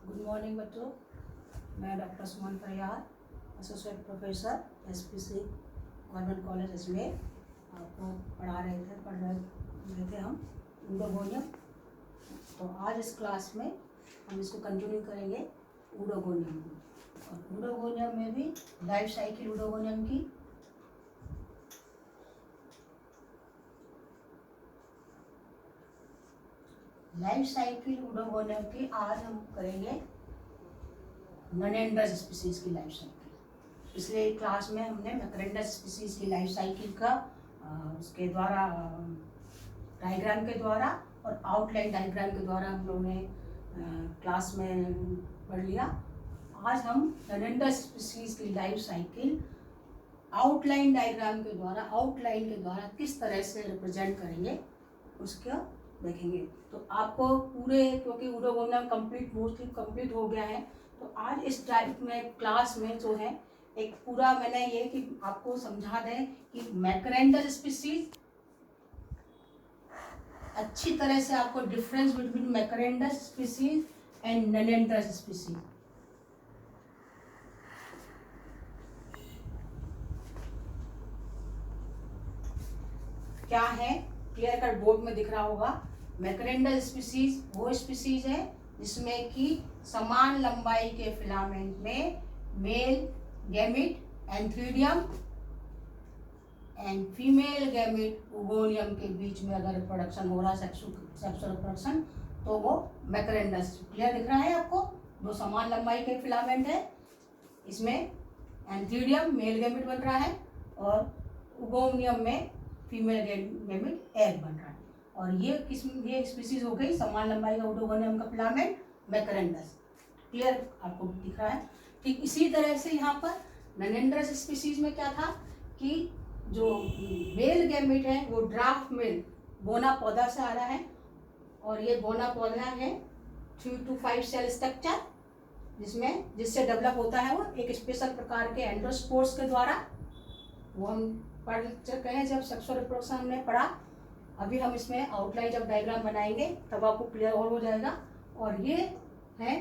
Good morning बच्चों, मैं doctor Suman Parihar, associate professor SPC government college Ajmer आपको पढ़ रहे थे हम ऊडोगोनियम। तो आज इस क्लास में हम इसको कंटिन्यू करेंगे ऊडोगोनियम को। और ऊडोगोनियम में भी लाइफ साइकिल ऊडोगोनियम की आज हम करेंगे मेनेंडस स्पीसीज की लाइफ साइकिल। पिछले क्लास में हमने मैकरेंडस स्पीसीज की लाइफ साइकिल का उसके द्वारा डायग्राम के द्वारा और आउटलाइन डायग्राम के द्वारा हम लोगों ने क्लास में पढ़ लिया। आज हम मेनेंडस स्पीसीज की लाइफ साइकिल आउटलाइन डायग्राम के द्वारा किस तरह से रिप्रेजेंट करेंगे उसका देखेंगे। तो आपको पूरे, क्योंकि ऊडोगोनियम मोस्टली कंप्लीट हो गया है, तो आज इस टाइप में क्लास में जो है एक पूरा मैंने ये कि आपको समझा दें कि मैकरेंडस स्पीसीज अच्छी तरह से आपको difference between macrandrous species and nannandrous species क्या है क्लियर कट बोर्ड में दिख रहा होगा। मैकरेंडस स्पीसीज वो स्पीसीज है जिसमें कि समान लंबाई के फिलामेंट में male gamete antheridium and female gamete oogonium के बीच में अगर प्रोडक्शन हो रहा है सेक्सुअल प्रोडक्शन, तो वो मैकरेंडस। क्लियर दिख रहा है आपको? दो समान लंबाई के फिलामेंट है, इसमें एंथ्रीडियम मेल गैमेट बन रहा है और ओगोनियम में फीमेल गैमेट एग बन रहा है। और ये स्पीसीज हो गई समान लंबाई का ऊडोगोनियम का फिलामेंट मैकरेंडस। क्लियर आपको दिख रहा है? ठीक इसी तरह से यहाँ पर मेनेंडस स्पीसीज में क्या था कि जो मेल गैमेट है वो ड्राफ्ट मेल गोना पौधा से आ रहा है, और ये गोना पौधा है 3 to 5 सेल स्ट्रक्चर जिससे डेवलप होता है वो एक स्पेशल प्रकार के एंडोस्पोर्स के द्वारा। वो हम पढ़ चुके हैं जब सेक्सुअल रिप्रोडक्शन हमने पढ़ा। अभी हम इसमें आउटलाइन जब डायग्राम बनाएंगे तब आपको क्लियर और हो जाएगा। और ये है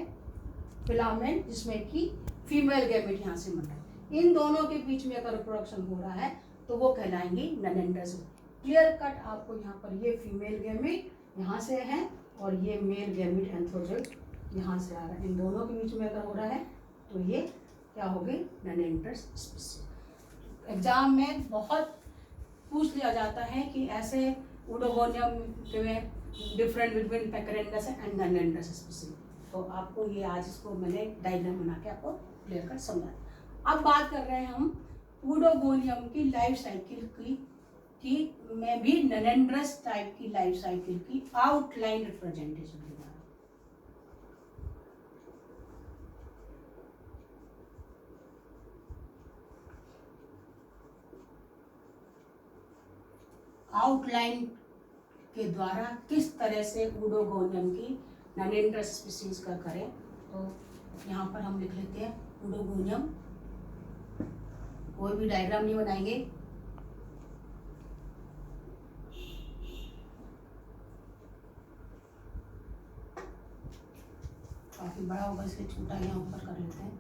फिलामेंट जिसमें कि फीमेल गैमेट यहाँ से बन रहा है। इन दोनों के बीच में अगर रिप्रोडक्शन हो रहा है तो वो कहलाएंगी मेनेंडस। क्लियर कट आपको यहाँ पर ये फीमेल गैमेट यहाँ से है और ये मेल गैमेट एंथ्रोजोइड यहाँ से आ रहा है। इन दोनों के बीच में अगर हो रहा है तो ये क्या हो गई? मेनेंडस स्पीसीज। एग्जाम में बहुत पूछ लिया जाता है कि ऐसे ऊडोगोनियम में different between macrandrous and nannandrous species. तो आपको ये आज इसको मैंने डायग्राम बना के आपको क्लियर कर समझा। अब बात कर रहे हैं हम ऊडोगोनियम की लाइफ साइकिल की में भी मेनेंडस टाइप की लाइफ साइकिल की आउटलाइन रिप्रेजेंटेशन के बारे में। आउटलाइन के द्वारा किस तरह से ऊडोगोनियम की मेनेंडस स्पीसीज का करें, तो यहाँ पर हम लिख लेते हैं ऊडोगोनियम। कोई भी डायग्राम नहीं बनाएंगे, काफी बड़ा होगा इसलिए छोटा यहाँ ऊपर कर लेते हैं।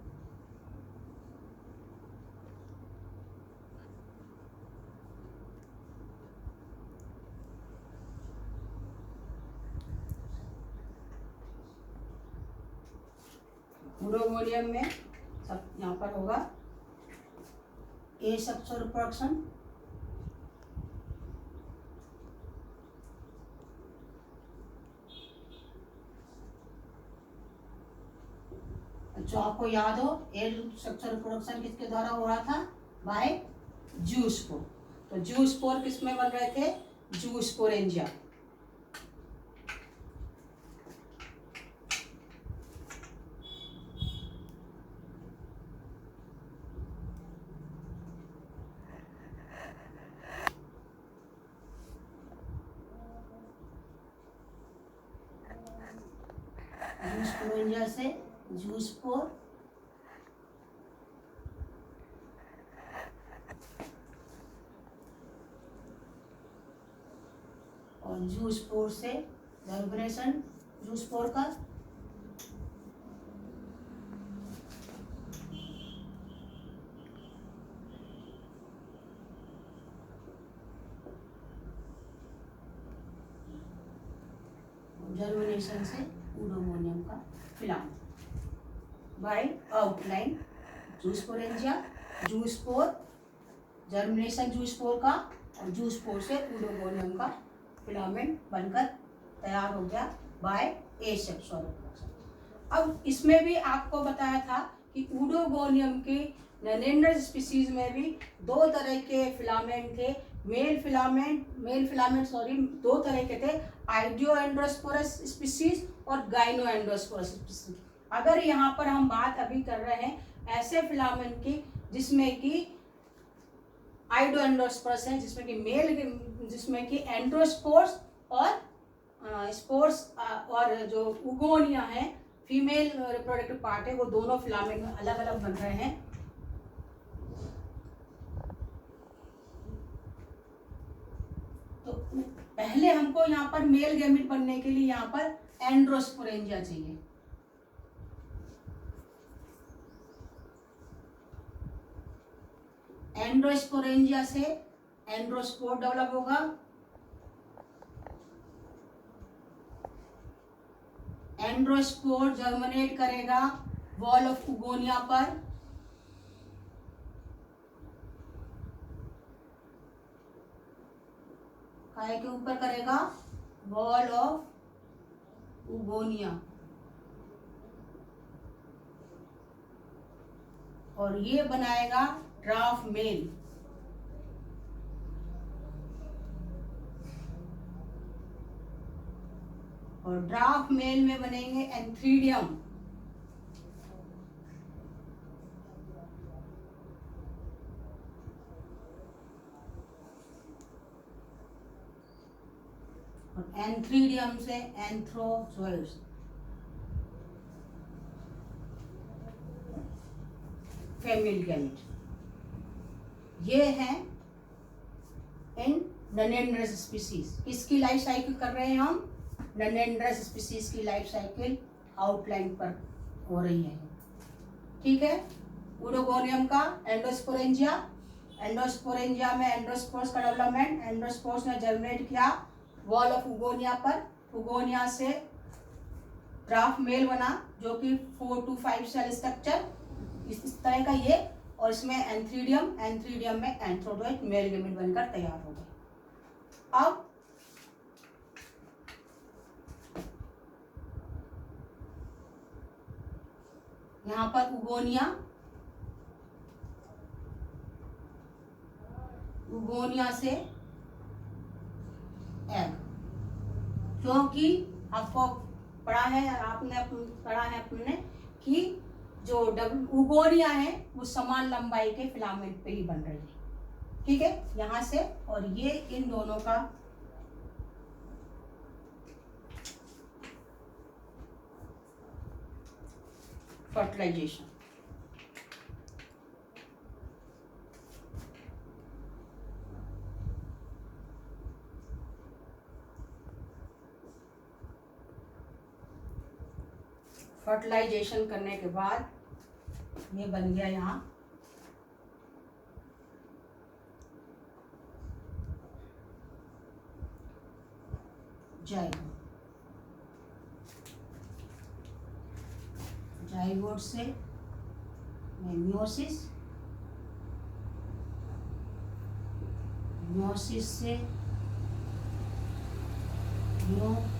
ऊडोगोनियम में सब यहाँ पर होगा ए सेक्सुअल रिप्रोडक्शन, जो आपको याद हो ए सेक्सुअल रिप्रोडक्शन किसके द्वारा हो रहा था? Bye zoospore. तो जूस्पोर किस में बन रहे थे? जूस्पोरेंजिया। जूस्पोरेंजिया से जूस्पोर और जूस्पोर से जूस्पोर का जर्मिनेशन से यूडोमोनियम का filament by outline zoosporangia, zoospore, germination zoospore का और जूस्पोर से यूडोमोनियम का फिलामेंट बनकर तैयार हो गया बाय एसेक्सुअल रिप्रोडक्शन। अब इसमें भी आपको बताया था कि यूडोगोनियम के ननेंडर स्पीसीज में भी दो तरह के फिलामेंट थे। मेल फिलामेंट दो तरह के थे, आइडियोएंडोस्पोरस स्पीसीज और गाइनोएंडोस्पोरस स्पीसीज। अगर यहाँ पर हम बात अभी कर रहे हैं ऐसे फिलामेंट की जिसमें कि आइडियोएंडोस्पोरस है, जिसमें कि एंड्रोस्पोर्स और स्पोर्स और जो उगोनिया है फीमेल रिप्रोडक्टिव पार्ट है, वो दोनों फिलामेंट में अलग अलग बन रहे हैं। तो पहले हमको यहाँ पर मेल गैमेट बनने के लिए यहाँ पर एंड्रोस्पोरेंजिया चाहिए। एंड्रोस्पोरेंजिया से एंड्रोस्पोर डेवलप होगा, एंड्रोस्पोर जर्मिनेट करेगा वॉल ऑफ उगोनिया पर, काय के ऊपर करेगा, वॉल ऑफ उगोनिया, और ये बनाएगा ड्राफ्ट मेल। और ड्राफ्ट मेल में बनेंगे एंथ्रीडियम, और एंथ्रीडियम से एंथ्रोजोइड्स। फीमेल गैमेट ये है इन ननेंड्रस स्पीसीज। इसकी लाइफ साइकिल कर रहे हैं हम, ननेंड्रस स्पीसीज की लाइफ साइकिल आउटलाइन पर हो रही है। ठीक है, यूडोगोनियम का एंडोस्पोरेंजिया, एंडोस्पोरेंजिया में एंडोस्पोर्स का डेवलपमेंट, एंडोस्पोर्स ने जर्मिनेट किया वॉल ऑफ उगोनिया पर, उगोनिया से ड्राफ्ट मेल बना जो कि 4 to 5 सेल स्ट्रक्चर इस तरह का ये, और इसमें एंथ्रीडियम में एंथ्रोडोइड मेल गैमेट बनकर तैयार हो गए। अब यहाँ पर उगोनिया से एग, क्योंकि आपको पढ़ा है अपने कि जो उगोनिया है वो समान लंबाई के फिलामेंट पे ही बन रही है। ठीक है, यहाँ से, और ये इन दोनों का फर्टिलाइजेशन। फर्टिलाइजेशन करने के बाद ये बन गया यहाँ जाइगोट। जाइगोट से म्योसिस, म्योसिस से म्योजियोस्पोर,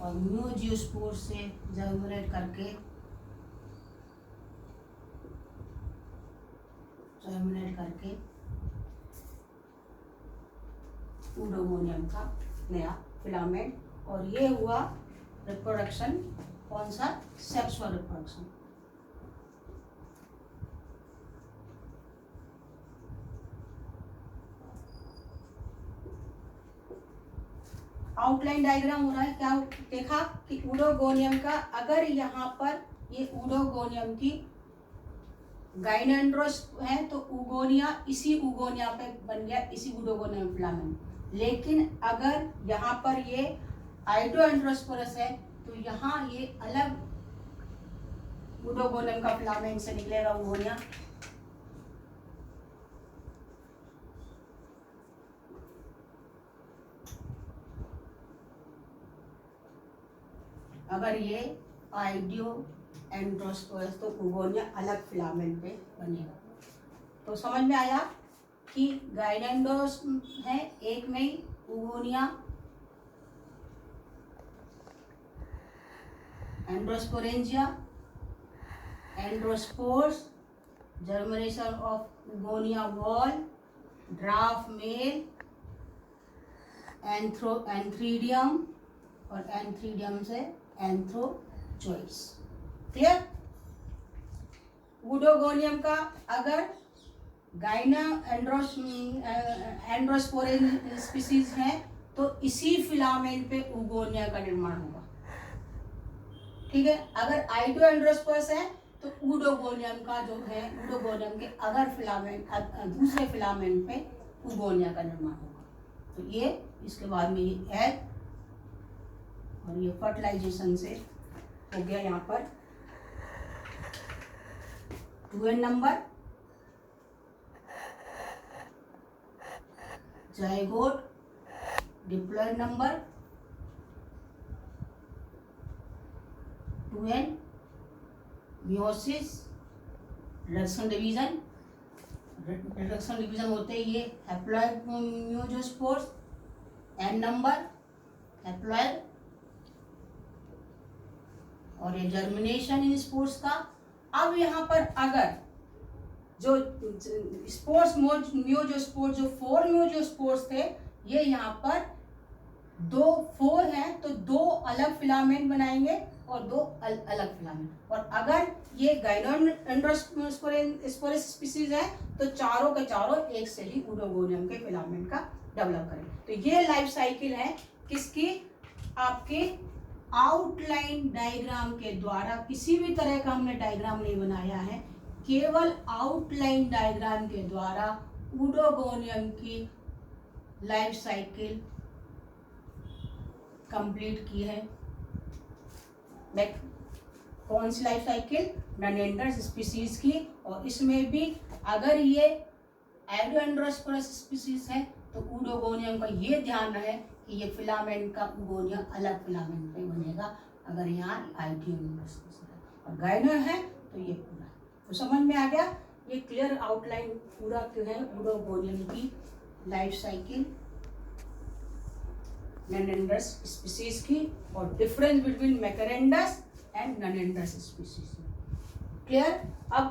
और म्योजियोस्पोर से जर्मिनेट करके यूडोमोनियम का नया फिलामेंट, और ये हुआ रिप्रोडक्शन। कौन सा? Sexual reproduction. आउटलाइन डायग्राम हो रहा है। क्या देखा कि यूडोगोनियम का, अगर यहाँ पर ये यूडोगोनियम की गाइनोएंड्रोस है तो उगोनिया इसी उगोनिया पे बन गया, इसी यूडोगोनियम फिलामेंट। लेकिन अगर यहाँ पर ये आइडियोएंड्रोस्पोरस है तो यहाँ ये अलग यूडोगोनियम का फिलामेंट से निकलेगा उगोनिया। अगर ये आइडियो एंड्रोस्पोरस तो उगोनिया अलग फिलामेंट पे बनेगा। तो समझ में आया कि गाइनेंडोस है एक में ही, oogonia androsporangia, androspores, germination of oogonia wall, dwarf male, antheridium और एंथ्रीडियम से एंथ्रोचोइस। क्लियर? ऊडोगोनियम का अगर गाइना एंड्रोस्पोरेन स्पीसीज है तो इसी फिलामेंट पे उगोनिया का निर्माण होगा। ठीक है, अगर आइडियो एंड्रोस्पोरस है तो ऊडोगोनियम का जो है, ऊडोगोनियम के अगर फिलामेंट दूसरे फिलामेंट पे उगोनिया का निर्माण होगा। तो ये इसके बाद में ये एग और ये फर्टिलाइजेशन से हो गया यहाँ पर 2n number, zygote, diploid number 2n, meiosis, reduction division, reduction division होते ही ये हैप्लॉयड म्यूजोस्पोर्स, n नंबर हैप्लॉयड, और ये जर्मिनेशन इन स्पोर्स का। अब यहाँ पर अगर जो स्पोर्स म्यूजोस्पोर्स जो 4 म्यूजोस्पोर्स थे, ये यहाँ पर 4 हैं तो 2 अलग फिलामेंट बनाएंगे और 2 अलग फिलामेंट। और अगर ये गाइनोएंड्रोस्पोरस स्पीसीज है तो चारों के चारों एक से ही ऊडोगोनियम के फिलामेंट का डेवलप करेंगे। तो ये लाइफ साइकिल है किसकी? आपके आउटलाइन डायग्राम के द्वारा। किसी भी तरह का हमने डायग्राम नहीं बनाया है, केवल आउटलाइन डायग्राम के द्वारा ऊडोगोनियम की लाइफ साइकिल कंप्लीट की है। कौन सी लाइफ साइकिल? ननेंडर्स स्पीसीज की। और इसमें भी अगर ये एंड्रोस्पोरस स्पीसीज है तो ऊडोगोनियम का ये ध्यान रहे कि ये फिलामेंट का उगोनिया अलग फिलामेंट पे बनेगा, अगर यहाँ आइडियो है। और गाइनर है तो ये पूरा। तो समझ में आ गया? ये क्लियर आउटलाइन पूरा क्यों है ऊडोगोनियम की लाइफ साइकिल ननेंडर्स स्पीसीज की और difference between macrandrous and nannandrous species. Clear? अब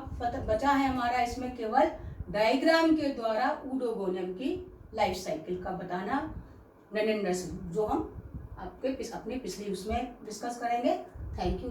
बचा है हमारा इसमें केवल डायग्राम के द्वारा ऊडोगोनियम की लाइफ साइकिल का बताना ननेंडर्स, जो हम अपने पिछले उसमें डिस्कस करेंगे। Thank you.